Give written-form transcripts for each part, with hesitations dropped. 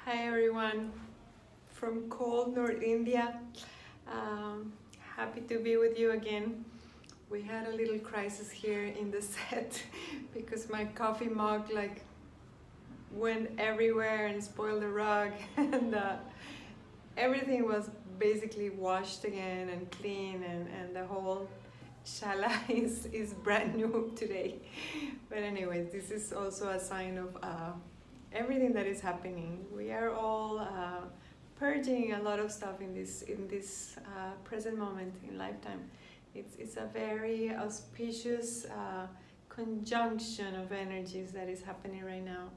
Hi everyone from cold North India. Happy to be with you again. We had a little crisis here in the set because my coffee mug went everywhere and spoiled the rug and everything was basically washed again and clean and the whole shala is brand new today. But anyways, this is also a sign of everything that is happening. We are all purging a lot of stuff in this present moment in lifetime. It's a very auspicious conjunction of energies that is happening right now,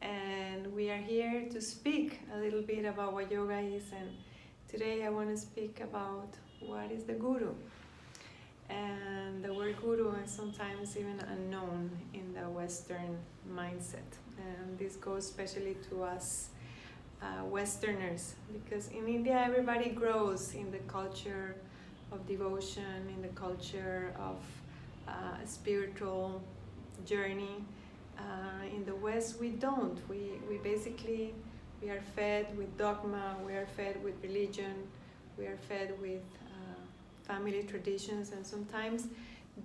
and we are here to speak a little bit about what yoga is. And today I want to speak about what is the Guru. And the word Guru is sometimes even unknown in the Western mindset. And this goes especially to us Westerners, because in India everybody grows in the culture of devotion, in the culture of a spiritual journey. In the West we don't. We basically, we are fed with dogma, we are fed with religion, we are fed with family traditions, and sometimes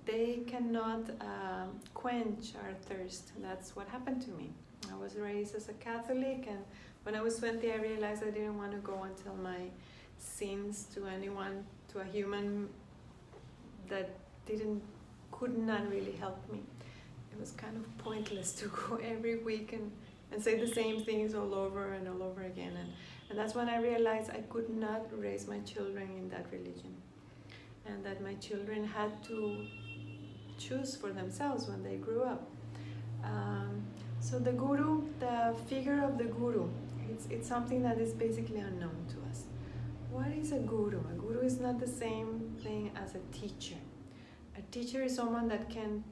they cannot quench our thirst. That's what happened to me. I was raised as a Catholic, and when I was 20 I realized I didn't want to go and tell my sins to anyone, to a human that could not really help me. It was kind of pointless to go every week and say the same things all over and all over again, and that's when I realized I could not raise my children in that religion, and that my children had to choose for themselves when they grew up. So the Guru, the figure of the Guru, it's something that is basically unknown to us. What is a Guru? A Guru is not the same thing as a teacher. A teacher is someone that can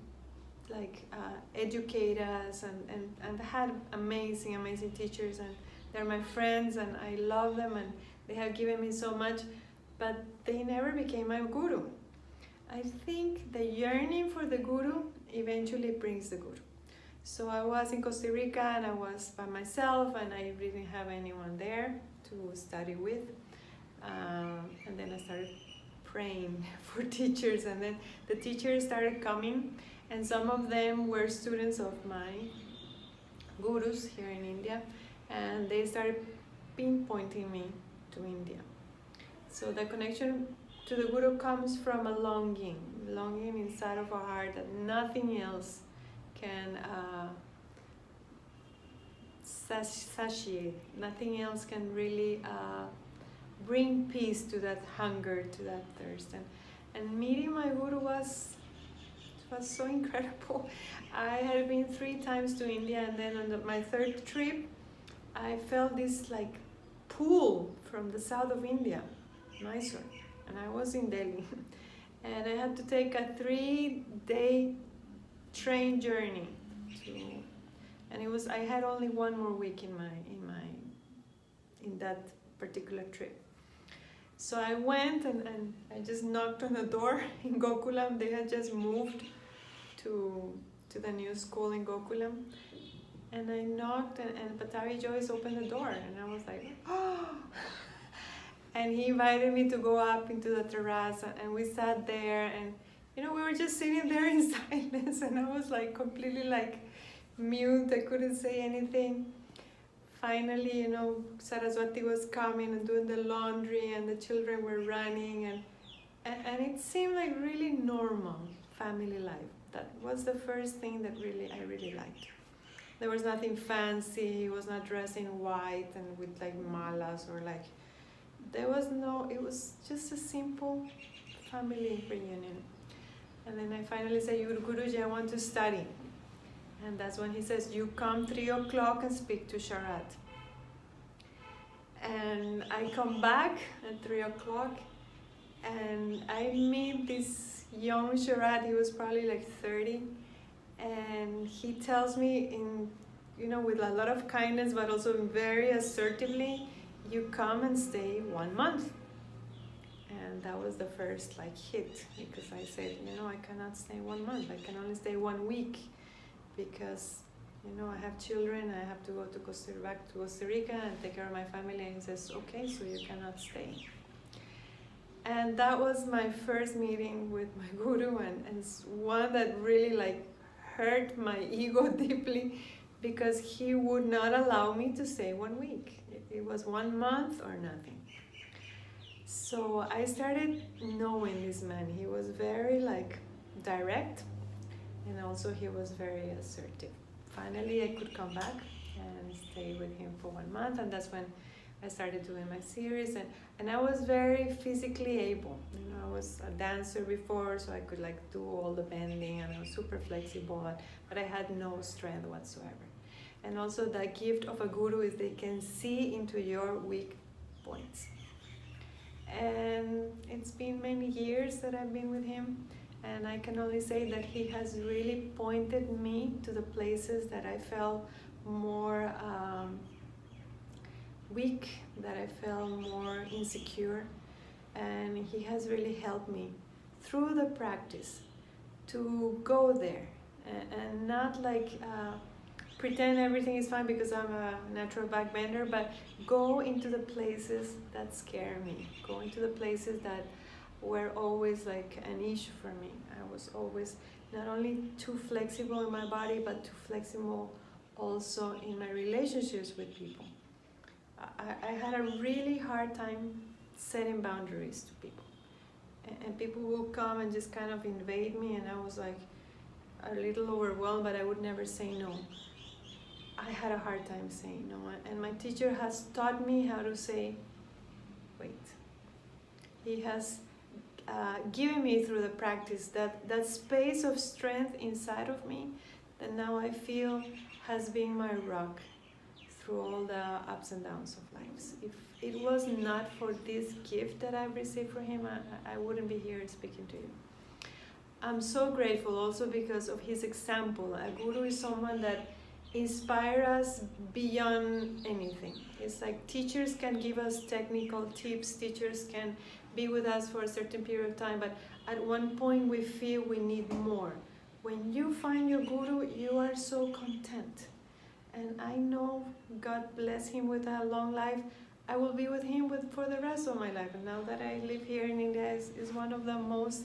educate us, and had amazing teachers, and they're my friends and I love them and they have given me so much, but they never became my Guru. I think the yearning for the Guru eventually brings the Guru. So I was in Costa Rica and I was by myself and I didn't have anyone there to study with. And then I started praying for teachers, and then the teachers started coming, and some of them were students of my Gurus here in India, and they started pinpointing me to India. So the connection to the Guru comes from a longing inside of our heart that nothing else can satiate, nothing else can really bring peace to that hunger, to that thirst. And meeting my Guru was so incredible. I had been 3 times to India, and then on my 3rd trip I felt this pull from the south of India, Mysore, and I was in Delhi, and I had to take a 3-day train journey and I had only 1 more week in that particular trip. So I went and I just knocked on the door in Gokulam. They had just moved to the new school in Gokulam, and I knocked, and Sharath Jois opened the door, and I was like, oh. And he invited me to go up into the terrace, and we sat there, and we were just sitting there in silence, and I was completely mute. I couldn't say anything. Finally, Saraswati was coming and doing the laundry, and the children were running, and it seemed like really normal family life. That was the first thing that I really liked. There was nothing fancy. He was not dressed in white and with malas or it was just a simple family reunion. And then I finally said, Guruji, I want to study. And that's when he says, you come 3 o'clock and speak to Sharath. And I come back at 3 o'clock and I meet this young Sharath. He was probably 30. And he tells me with a lot of kindness, but also very assertively, you come and stay 1 month. And that was the first hit, because I said, I cannot stay 1 month. I can only stay 1 week, because I have children, I have to go to back to Costa Rica and take care of my family. And he says, okay, so you cannot stay. And that was my first meeting with my guru, and it's one that really like hurt my ego deeply, because he would not allow me to stay 1 week. It was 1 month or nothing. So I started knowing this man. He was very like direct, and also he was very assertive. Finally, I could come back and stay with him for 1 month, and that's when I started doing my series, and I was very physically able. I was a dancer before, so I could like do all the bending, and I was super flexible, but I had no strength whatsoever. And also the gift of a guru is they can see into your weak points. And it's been many years that I've been with him, and I can only say that he has really pointed me to the places that I felt more weak, that I felt more insecure, and he has really helped me through the practice to go there and not like pretend everything is fine because I'm a natural backbender, but go into the places that scare me, go into the places that were always like an issue for me. I was always not only too flexible in my body, but too flexible also in my relationships with people. I had a really hard time setting boundaries to people. And people will come and just kind of invade me, and I was like a little overwhelmed, but I would never say no. I had a hard time saying no, and my teacher has taught me how to say, wait. He has given me through the practice that space of strength inside of me that now I feel has been my rock through all the ups and downs of life. If it was not for this gift that I've received from him, I wouldn't be here speaking to you. I'm so grateful also because of his example. A guru is someone that inspires us beyond anything. It's like teachers can give us technical tips, teachers can be with us for a certain period of time, but at one point we feel we need more. When you find your guru, you are so content. And I know, God bless him with a long life, I will be with him for the rest of my life. And now that I live here in India, is one of the most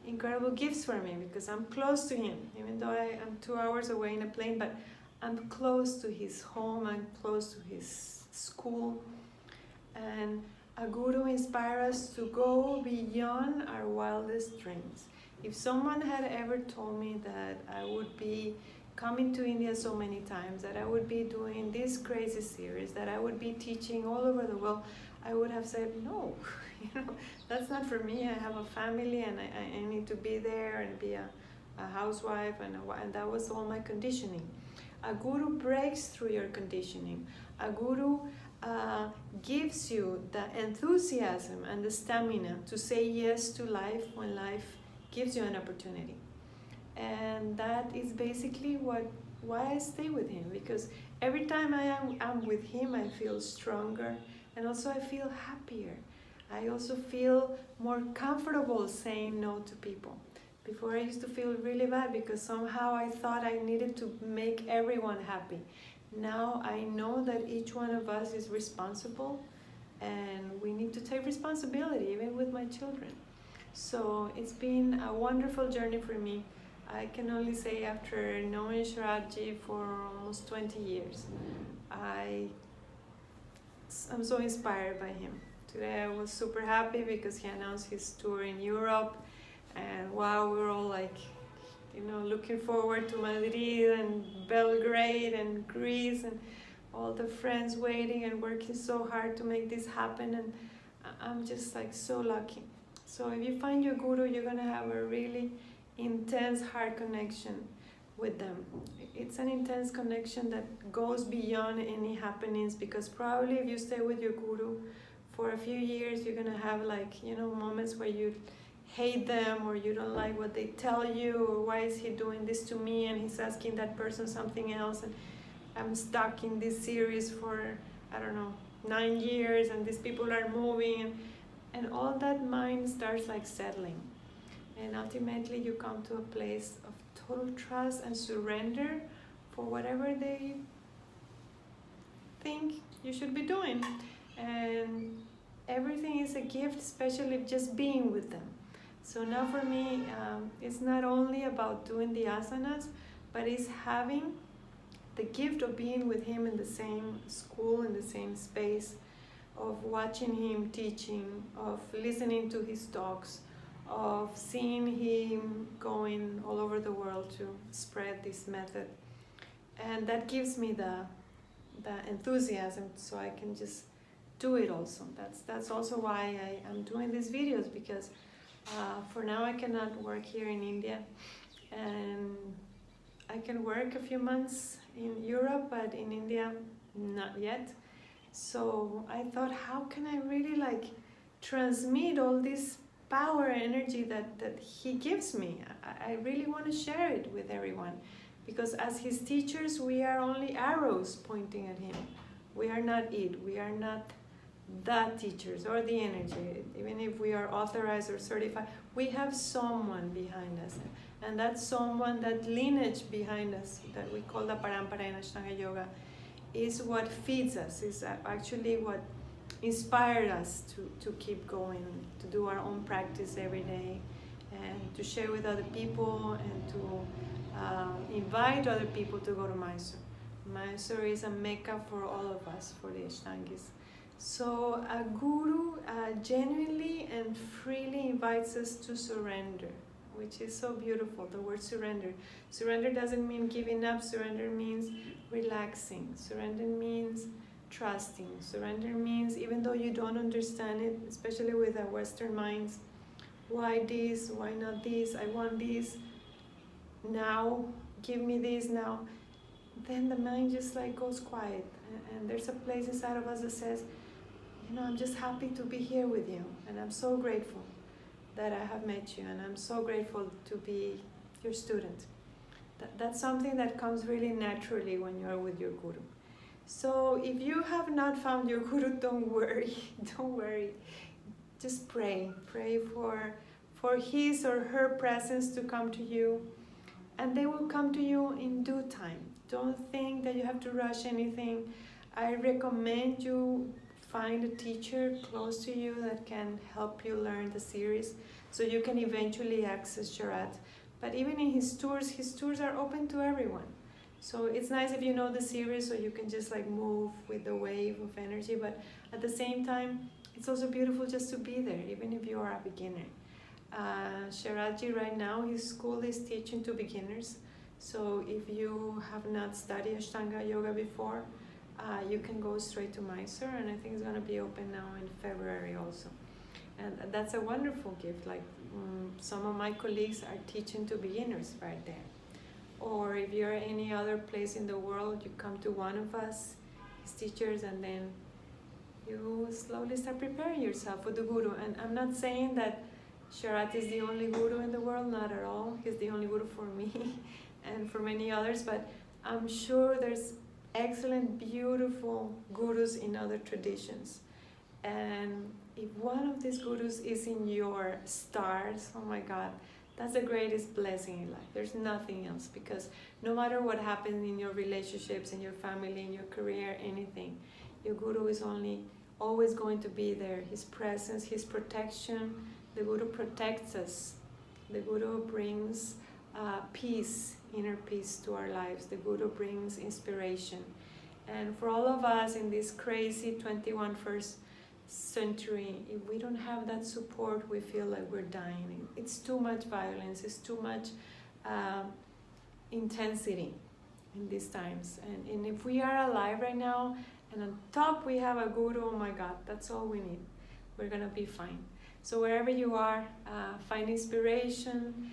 incredible gifts for me, because I'm close to him, even though I am 2 hours away in a plane, but I'm close to his home, I'm close to his school. And a guru inspires us to go beyond our wildest dreams. If someone had ever told me that I would be coming to India so many times, that I would be doing this crazy series, that I would be teaching all over the world, I would have said, no, that's not for me. I have a family, and I need to be there and be a housewife, and that was all my conditioning. A guru breaks through your conditioning. A guru gives you the enthusiasm and the stamina to say yes to life when life gives you an opportunity. And that is basically why I stay with him, because every time I'm with him, I feel stronger, and also I feel happier. I also feel more comfortable saying no to people. Before I used to feel really bad because somehow I thought I needed to make everyone happy. Now I know that each one of us is responsible, and we need to take responsibility, even with my children. So it's been a wonderful journey for me. I can only say, after knowing Sharath Jois for almost 20 years, I'm so inspired by him. Today I was super happy because he announced his tour in Europe, and wow, we're all like, looking forward to Madrid and Belgrade and Greece, and all the friends waiting and working so hard to make this happen, and I'm just like so lucky. So if you find your guru, you're gonna have a really intense heart connection with them. It's an intense connection that goes beyond any happenings, because probably if you stay with your guru for a few years, you're gonna have moments where you hate them, or you don't like what they tell you, or why is he doing this to me, and he's asking that person something else, and I'm stuck in this series for 9 years, and these people are moving, and all that mind starts like settling. And ultimately you come to a place of total trust and surrender for whatever they think you should be doing. And everything is a gift, especially just being with them. So now for me, it's not only about doing the asanas, but it's having the gift of being with him in the same school, in the same space, of watching him teaching, of listening to his talks, of seeing him going all over the world to spread this method. And that gives me the enthusiasm, so I can just do it also. That's also why I am doing these videos, because for now I cannot work here in India, and I can work a few months in Europe, but in India not yet. So I thought, how can I really transmit all this power, energy that he gives me? I really want to share it with everyone, because as his teachers, we are only arrows pointing at him. We are not it. We are not the teachers or the energy. Even if we are authorized or certified, we have someone behind us. And that someone, that lineage behind us, that we call the parampara in Ashtanga Yoga, is what feeds us, is actually what inspired us to keep going, to do our own practice every day, and to share with other people, and to invite other people to go to Mysore. Mysore is a mecca for all of us, for the Ashtangis. So a guru genuinely and freely invites us to surrender, which is so beautiful, the word surrender. Surrender doesn't mean giving up. Surrender means relaxing. Surrender means trusting. Surrender means, even though you don't understand it, especially with our Western minds, why this, why not this, I want this now, give me this now, then the mind just goes quiet, and there's a place inside of us that says, I'm just happy to be here with you, and I'm so grateful that I have met you, and I'm so grateful to be your student. That's something that comes really naturally when you're with your guru. So if you have not found your guru, don't worry, don't worry. Just pray for his or her presence to come to you, and they will come to you in due time. Don't think that you have to rush anything. I recommend you find a teacher close to you that can help you learn the series, so you can eventually access Sharath. But even in his tours are open to everyone. So it's nice if you know the series, so you can just move with the wave of energy, but at the same time, it's also beautiful just to be there, even if you are a beginner. Sharath Ji right now, his school is teaching to beginners. So if you have not studied Ashtanga Yoga before, you can go straight to Mysore, and I think it's going to be open now in February also. And that's a wonderful gift. Some of my colleagues are teaching to beginners right there. Or if you're any other place in the world, you come to one of us, his teachers, and then you slowly start preparing yourself for the Guru. And I'm not saying that Sharath is the only Guru in the world, not at all. He's the only Guru for me and for many others, but I'm sure there's excellent, beautiful Gurus in other traditions. And if one of these Gurus is in your stars, oh my God, that's the greatest blessing in life. There's nothing else, because no matter what happens in your relationships, in your family, in your career, anything, your Guru is always going to be there. His presence, his protection. The Guru protects us. The Guru brings peace, inner peace to our lives. The Guru brings inspiration. And for all of us in this crazy 21st century, if we don't have that support, we feel like we're dying. It's too much violence, it's too much intensity in these times. And if we are alive right now, and on top we have a Guru, oh my God, that's all we need. We're gonna be fine. So wherever you are, find inspiration,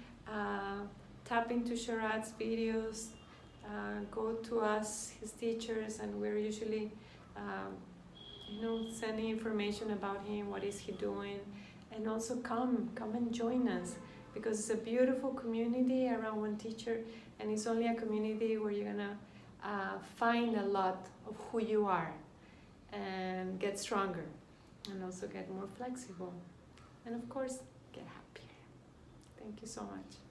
tap into Sharath's videos, go to us, his teachers, and we're usually sending information about him, what is he doing, and also come and join us, because it's a beautiful community around one teacher, and it's only a community where you're gonna find a lot of who you are and get stronger, and also get more flexible, and of course get happier. Thank you so much.